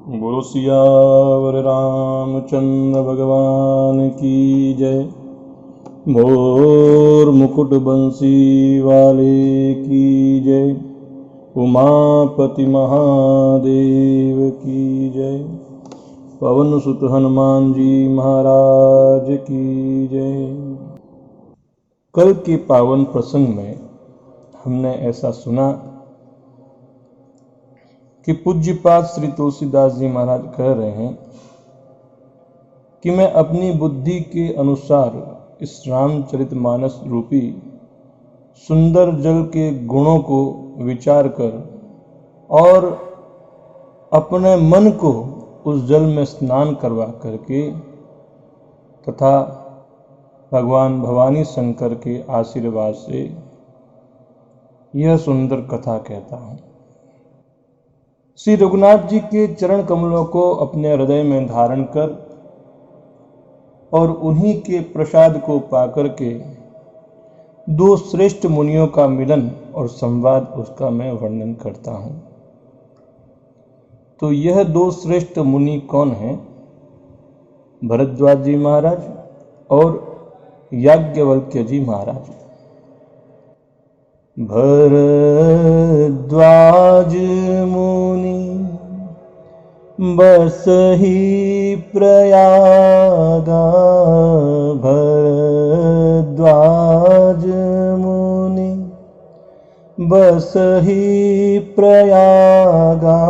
बोलो सियावर रामचंद्र भगवान की जय। मोर मुकुट बंसी वाले की जय। उमापति महादेव की जय। पवन सुत हनुमान जी महाराज की जय। कल के पावन प्रसंग में हमने ऐसा सुना कि पूज्यपाद श्री तुलसीदास जी महाराज कह रहे हैं कि मैं अपनी बुद्धि के अनुसार इस रामचरितमानस रूपी सुंदर जल के गुणों को विचार कर और अपने मन को उस जल में स्नान करवा करके तथा भगवान भवानी शंकर के आशीर्वाद से यह सुंदर कथा कहता हूँ। श्री रघुनाथ जी के चरण कमलों को अपने हृदय में धारण कर और उन्हीं के प्रसाद को पाकर के दो श्रेष्ठ मुनियों का मिलन और संवाद उसका मैं वर्णन करता हूं। तो यह दो श्रेष्ठ मुनि कौन हैं? भरद्वाज जी महाराज और याज्ञवल्क्य जी महाराज। भरद्वाज मुनि बसहि प्रयागा। भरद्वाज मुनि बसहि प्रयागा।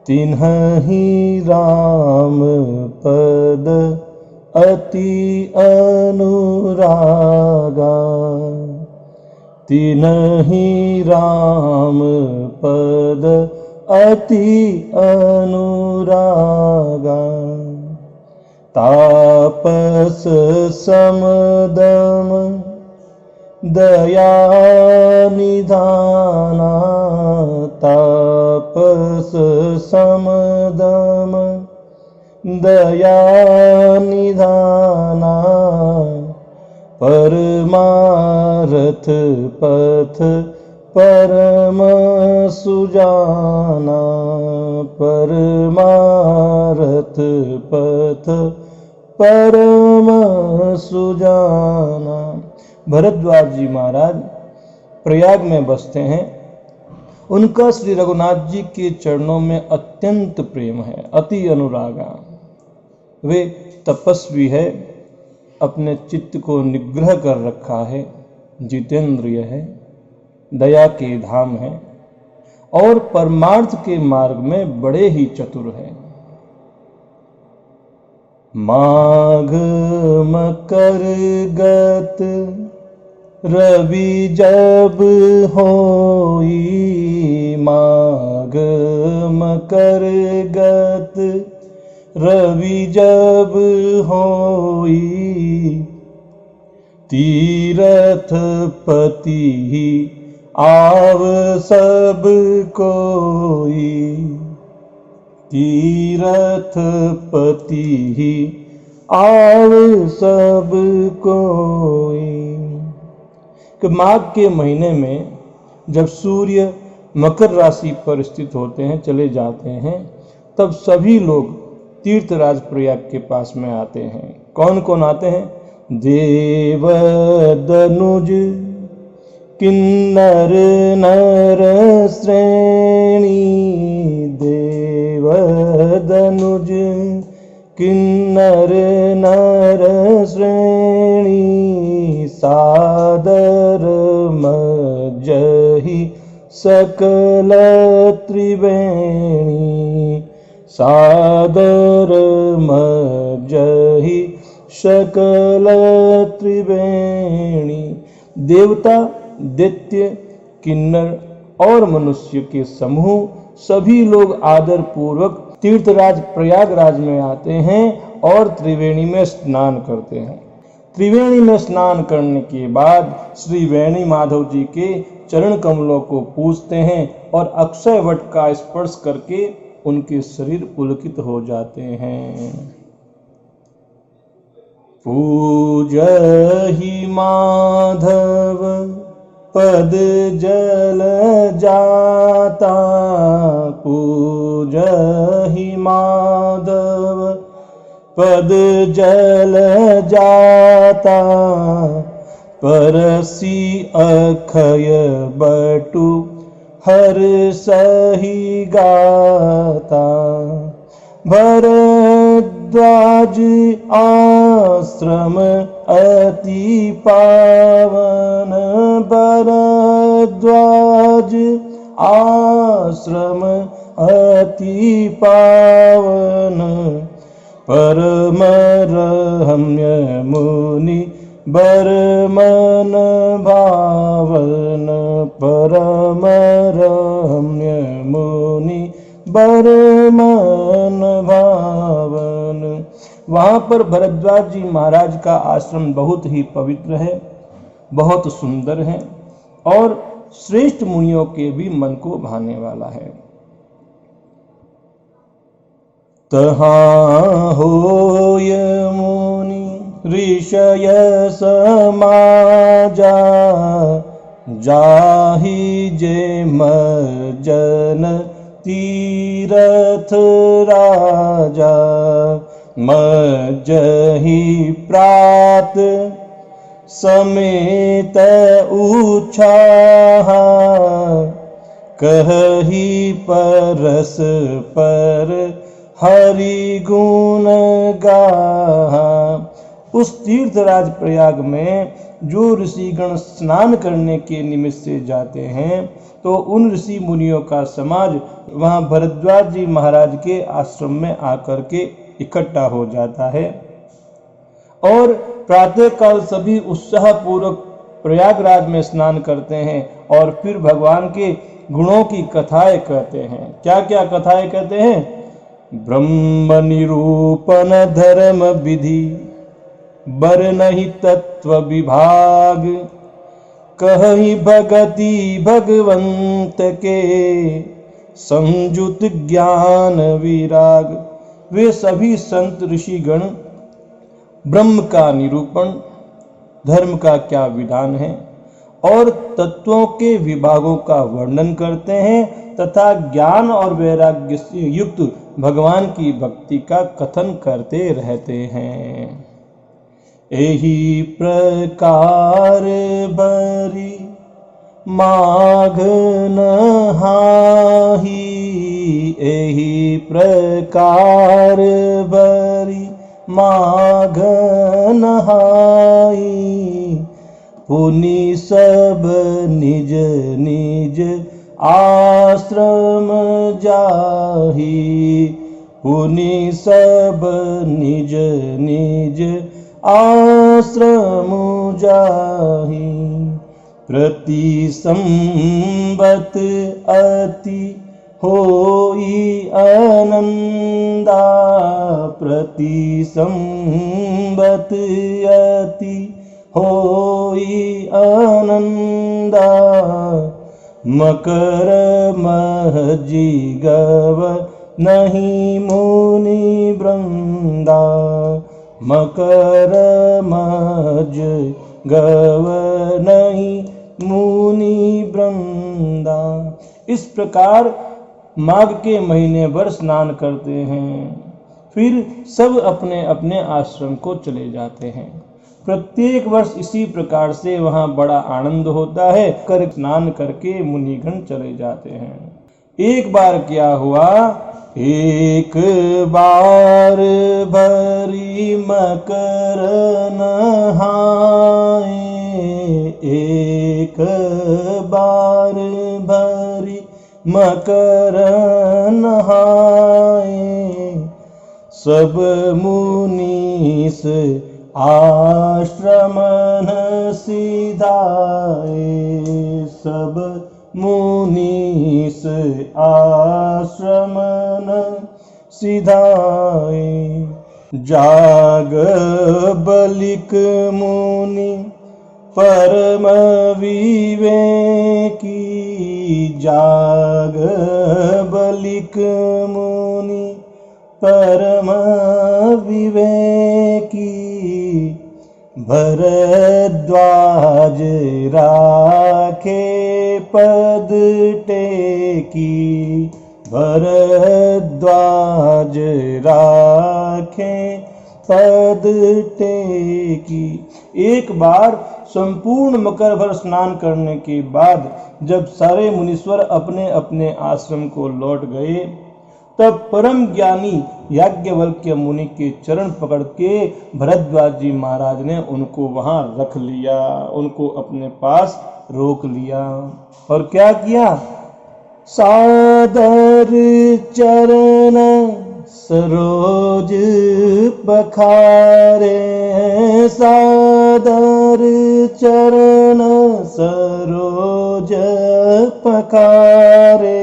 तिन्हि राम पद अति अनुरागा। तिन्हि राम पद अति अनुरागा। तापस समदम दया निधाना। तापस समदम दया निधाना। परमारथ पथ परम सुजाना। परमारथ पथ परम सुजाना। भरद्वाज जी महाराज प्रयाग में बसते हैं। उनका श्री रघुनाथ जी के चरणों में अत्यंत प्रेम है, अति अनुरागा। वे तपस्वी है, अपने चित्त को निग्रह कर रखा है, जितेंद्रिय है, दया के धाम है और परमार्थ के मार्ग में बड़े ही चतुर है। माघ मकर गत रवि जब होई। माघ मकर गत रवि जब होई। तीरथ पति आव सब कोई। तीरथ पति आव सब कोई। कि माघ के महीने में जब सूर्य मकर राशि पर स्थित होते हैं, चले जाते हैं, तब सभी लोग तीर्थराज प्रयाग के पास में आते हैं। कौन कौन आते हैं? देव दनुज किन्नर नर श्रेणी। देव दनुज किन्नर नर श्रेणी। सादर मज्जहि सकल त्रिवेणी। सादर मज्जहि सकल त्रिवेणी। देवता, दैत्य, किन्नर और मनुष्य के समूह सभी लोग आदर पूर्वक तीर्थराज प्रयागराज में आते हैं और त्रिवेणी में स्नान करते हैं। त्रिवेणी में स्नान करने के बाद श्री वेणी माधव जी के चरण कमलों को पूजते हैं और अक्षय वट का स्पर्श करके उनके शरीर पुलकित हो जाते हैं। पूजहि माधव पद जल जाता, पूजहि माधव पद जल जाता परसी अखय बटु हर सही गाता भरद्वाज आश्रम अति पावन भरद्वाज आश्रम अति पावन परम रहम्य मुनि बरमन भावन परम रहम्य मुनि बरमन भावन। वहाँ पर भरद्वाज जी महाराज का आश्रम बहुत ही पवित्र है, बहुत सुंदर है और श्रेष्ठ मुनियों के भी मन को भाने वाला है। तहाँ होय मुनि ऋषय समाजा जाहि जे मज्जन तीरथ राजा मज्जहि प्रात समेत उछाहा कहहि परस पर हरि गुण गाहा। उस तीर्थराज प्रयाग में जो ऋषिगण स्नान करने के निमित्त से जाते हैं तो उन ऋषि मुनियों का समाज वहाँ भरद्वाज जी महाराज के आश्रम में आकर के इकट्ठा हो जाता है और प्रातः काल सभी उत्साह पूर्वक प्रयागराज में स्नान करते हैं और फिर भगवान के गुणों की कथाएं कहते हैं। क्या क्या कथाएं कहते हैं? ब्रह्म निरूपण धर्म विधि बरनहि तत्व विभाग कहहि भगति भगवंत के संयुत ज्ञान विराग। वे सभी संत ऋषिगण ब्रह्म का निरूपण, धर्म का क्या विधान है और तत्वों के विभागों का वर्णन करते हैं तथा ज्ञान और वैराग्य से युक्त भगवान की भक्ति का कथन करते रहते हैं। एही प्रकार बरी माघ नहाही एही प्रकार बरी माघ नहाई पुनि सब निज निज आश्रम जाही पुनि सब निज निज आश्रम जाही। प्रति संबत अति होई आनंदा प्रति संबत अति होई आनंदा मकर महजी गव नहीं मुनि वृंदा मकर महज गव नहीं मुनि वृंदा। इस प्रकार माघ के महीने भर स्नान करते हैं, फिर सब अपने अपने आश्रम को चले जाते हैं। प्रत्येक वर्ष इसी प्रकार से वहाँ बड़ा आनंद होता है। कर स्नान करके मुनिगण चले जाते हैं। एक बार क्या हुआ, एक बार भरी मकर नहाए, एक बार भरी मकर नहाए, सब मुनीस आश्रमन सिधाए, सब मुनीस आश्रमन सिधाए। जाग बलिक मुनि परम विवेकी, जाग बलिक मुनि परम विवेकी, भरद्वाज राखे पद टेकी, भरद्वाज राखें पद टेकी। एक बार संपूर्ण मकर भर स्नान करने के बाद जब सारे मुनीश्वर अपने अपने आश्रम को लौट गए, तब परम ज्ञानी याज्ञवल्क्य मुनि के चरण पकड़ के भरद्वाज जी महाराज ने उनको वहां रख लिया, उनको अपने पास रोक लिया और क्या किया? सादर चरण सरोज पखारे, सादर चरण सरोज पखारे,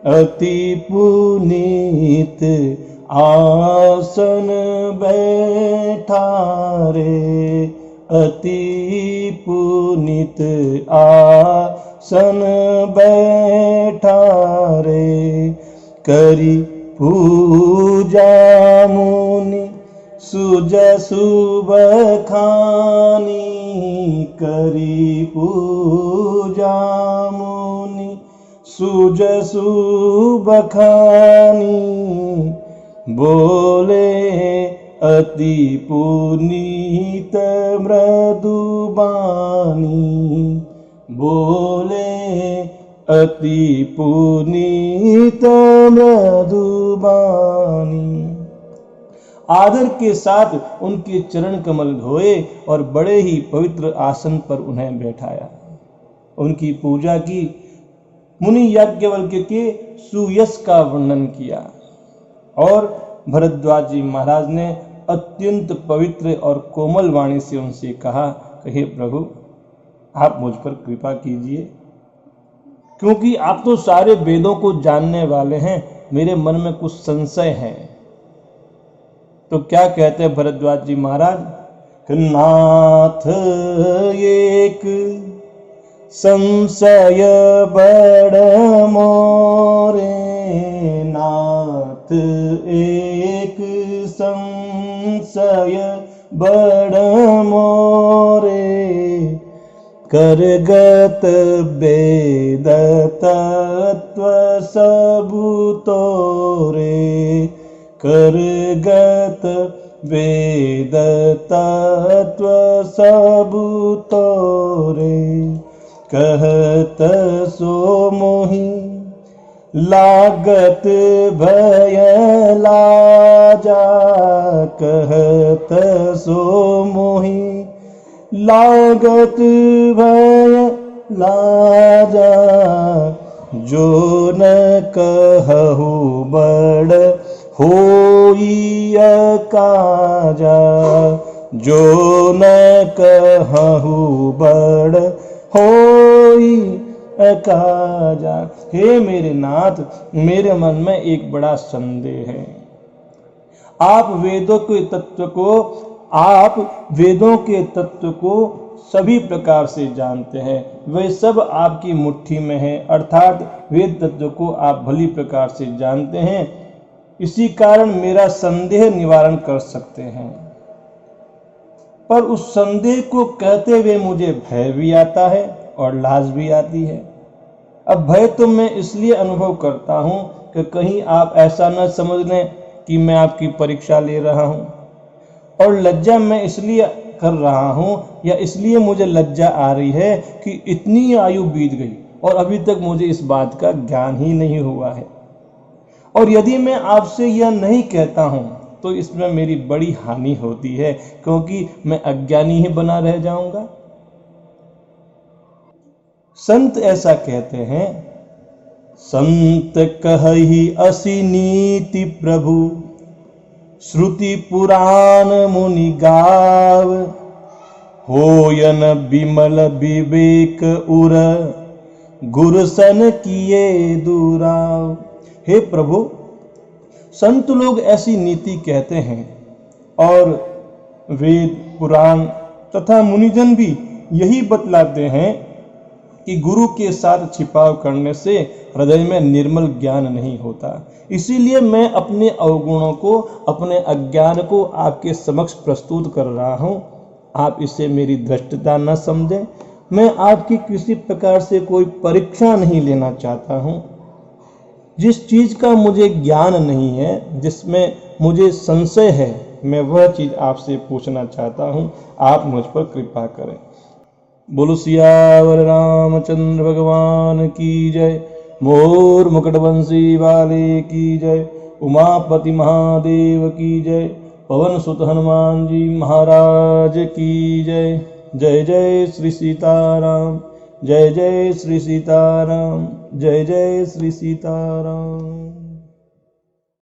अति पुनीत आसन बैठारे, अति पुनीत आसन बैठारे, करी पूजा मुनि सुजसु बखानी, करी पूजा मुनि सुजसु बखानी, बोले अति पुनीत मृदुबानी, बोले अति पुनीत मृदुबानी। आदर के साथ उनके चरण कमल धोए और बड़े ही पवित्र आसन पर उन्हें बैठाया, उनकी पूजा की। मुनि याज्ञवल्क्य के सुयश का वर्णन किया और भरद्वाज जी महाराज ने अत्यंत पवित्र और कोमल वाणी से उनसे कहा, कहे प्रभु आप मुझ पर कृपा कीजिए, क्योंकि आप तो सारे वेदों को जानने वाले हैं, मेरे मन में कुछ संशय है। तो क्या कहते हैं भरद्वाज जी महाराज? नाथ एक संशय बड़ मोरे, नाथ एक संशय बड़ मोरे, करगत वेद तत्व सबु तोरे, करगत वेद तत्व सबु तोरे, कहत सो मोहि लागत भय लाजा, कहत सो मोहि लागत भय लाजा, जो न कहु बड़ होई अकाजा, जो न कहु बड़ होई अकाजा। हे मेरे नाथ, मेरे मन में एक बड़ा संदेह है। आप वेदों के तत्व को सभी प्रकार से जानते हैं, वे सब आपकी मुट्ठी में है, अर्थात वेद तत्व को आप भली प्रकार से जानते हैं, इसी कारण मेरा संदेह निवारण कर सकते हैं। पर उस संदेह को कहते हुए मुझे भय भी आता है और लाज भी आती है। अब भय तो मैं इसलिए अनुभव करता हूं कि कहीं आप ऐसा न समझ लें कि मैं आपकी परीक्षा ले रहा हूं, और लज्जा मैं इसलिए कर रहा हूं या इसलिए मुझे लज्जा आ रही है कि इतनी आयु बीत गई और अभी तक मुझे इस बात का ज्ञान ही नहीं हुआ है। और यदि मैं आपसे यह नहीं कहता हूं तो इसमें मेरी बड़ी हानि होती है, क्योंकि मैं अज्ञानी ही बना रह जाऊंगा। संत ऐसा कहते हैं, संत कहि असि नीति प्रभु, श्रुति पुराण मुनि गाव, होयन विमल विवेक उर, गुरसन किए दुराव। हे प्रभु, संत लोग ऐसी नीति कहते हैं और वेद पुराण तथा मुनिजन भी यही बतलाते हैं कि गुरु के साथ छिपाव करने से हृदय में निर्मल ज्ञान नहीं होता। इसीलिए मैं अपने अवगुणों को, अपने अज्ञान को आपके समक्ष प्रस्तुत कर रहा हूं। आप इसे मेरी धृष्टता न समझें। मैं आपकी किसी प्रकार से कोई परीक्षा नहीं लेना चाहता हूं। जिस चीज़ का मुझे ज्ञान नहीं है, जिसमें मुझे संशय है, मैं वह चीज़ आपसे पूछना चाहता हूँ, आप मुझ पर कृपा करें। बोलो सियावर रामचंद्र भगवान की जय। मोर मुकुटवंशी वाले की जय। उमापति महादेव की जय। पवन सुत हनुमान जी महाराज की जय। जय जय श्री सीताराम। जय जय श्री सीताराम। जय जय श्री सीताराम।